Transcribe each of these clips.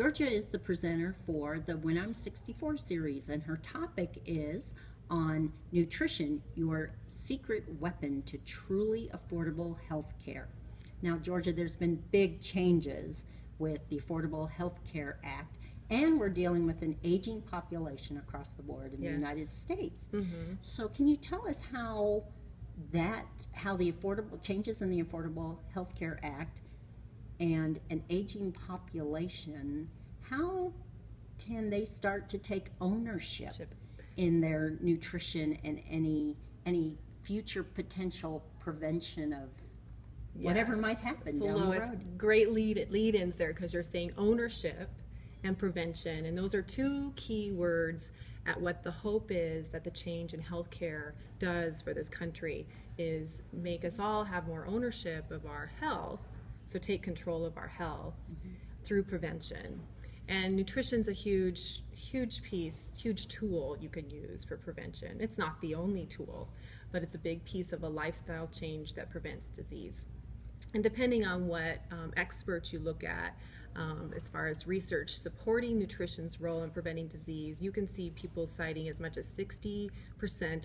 Georgia is the presenter for the When I'm 64 series, and her topic is on nutrition, your secret weapon to truly affordable health care. Now, Georgia, there's been big changes with the Affordable Health Care Act, and we're dealing with an aging population across the board in the United States. So can you tell us how the affordable changes in the Affordable Health Care Act and an aging population, how can they start to take ownership in their nutrition and any future potential prevention of whatever might happen down the road? Great lead-ins there, because you're saying ownership and prevention, and those are two key words at what the hope is that the change in healthcare does for this country, is make us all have more ownership of our health, so take control of our health through prevention. And nutrition's a huge piece, huge tool you can use for prevention. It's not the only tool, but it's a big piece of a lifestyle change that prevents disease. And depending on what experts you look at, as far as research supporting nutrition's role in preventing disease, you can see people citing as much as 60%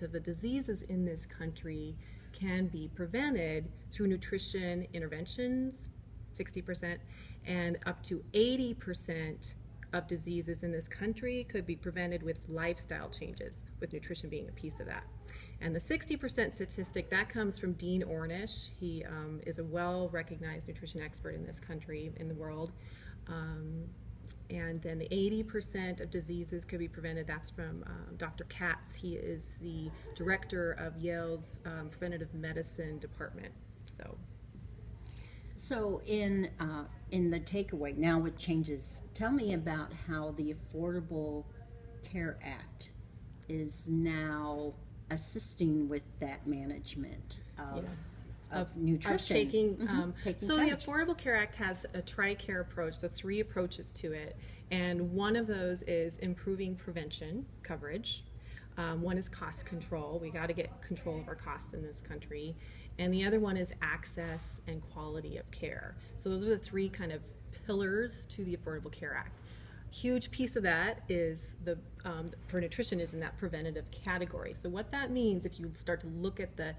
of the diseases in this country can be prevented through nutrition interventions, 60%, and up to 80% of diseases in this country could be prevented with lifestyle changes, with nutrition being a piece of that. And the 60% statistic, that comes from Dean Ornish. He is a well-recognized nutrition expert in this country, in the world. And then the 80% of diseases could be prevented. That's from Dr. Katz. He is the director of Yale's Preventative Medicine department. So in the takeaway, now with changes, tell me about how the Affordable Care Act is now assisting with that management of nutrition. So the Affordable Care Act has a TRICARE approach, so 3 approaches to it, and one of those is improving prevention coverage. One is cost control. We got to get control of our costs in this country. And the other one is access and quality of care. So those are the 3 kind of pillars to the Affordable Care Act. Huge piece of that is for nutrition is in that preventative category. So what that means, if you start to look at the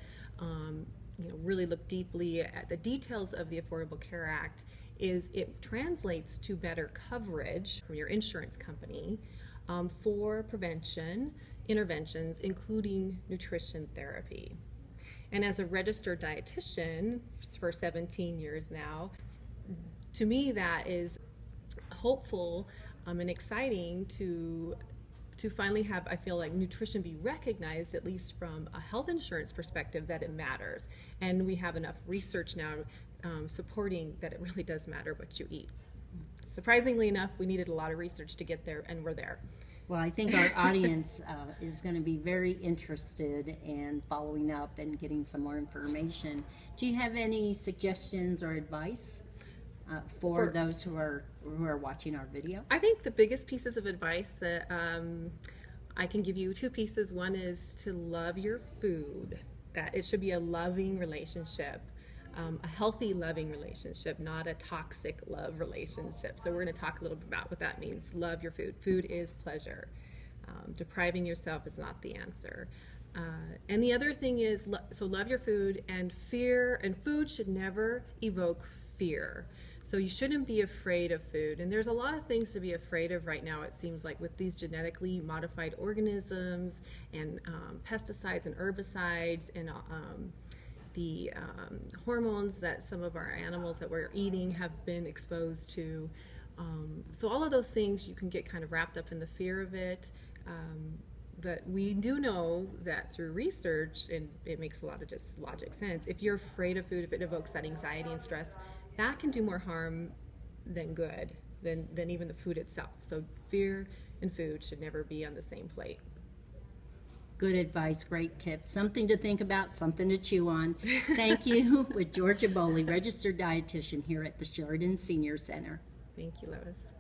really look deeply at the details of the Affordable Care Act, is it translates to better coverage from your insurance company for prevention interventions, including nutrition therapy. And as a registered dietitian for 17 years now, to me that is hopeful and exciting to finally have, I feel like, nutrition be recognized, at least from a health insurance perspective, that it matters. And we have enough research now supporting that it really does matter what you eat. Surprisingly enough, we needed a lot of research to get there, and we're there. Well, I think our audience is going to be very interested in following up and getting some more information. Do you have any suggestions or advice for those who are watching our video? I think the biggest pieces of advice that I can give you, 2 pieces. One is to love your food, that it should be a loving relationship. A healthy, loving relationship, not a toxic love relationship. So we're going to talk a little bit about what that means. Love your food. Food is pleasure. Depriving yourself is not the answer. And the other thing is, so love your food, and fear, and food should never evoke fear. So you shouldn't be afraid of food. And there's a lot of things to be afraid of right now, it seems like, with these genetically modified organisms and pesticides and herbicides and the hormones that some of our animals that we're eating have been exposed to. So all of those things, you can get kind of wrapped up in the fear of it. But we do know that through research, and it makes a lot of just logic sense, if you're afraid of food, if it evokes that anxiety and stress, that can do more harm than good, than even the food itself. So fear and food should never be on the same plate. Good advice, great tips, something to think about, something to chew on. Thank you, with Georgia Boley, registered dietitian here at the Sheridan Senior Center. Thank you, Lois.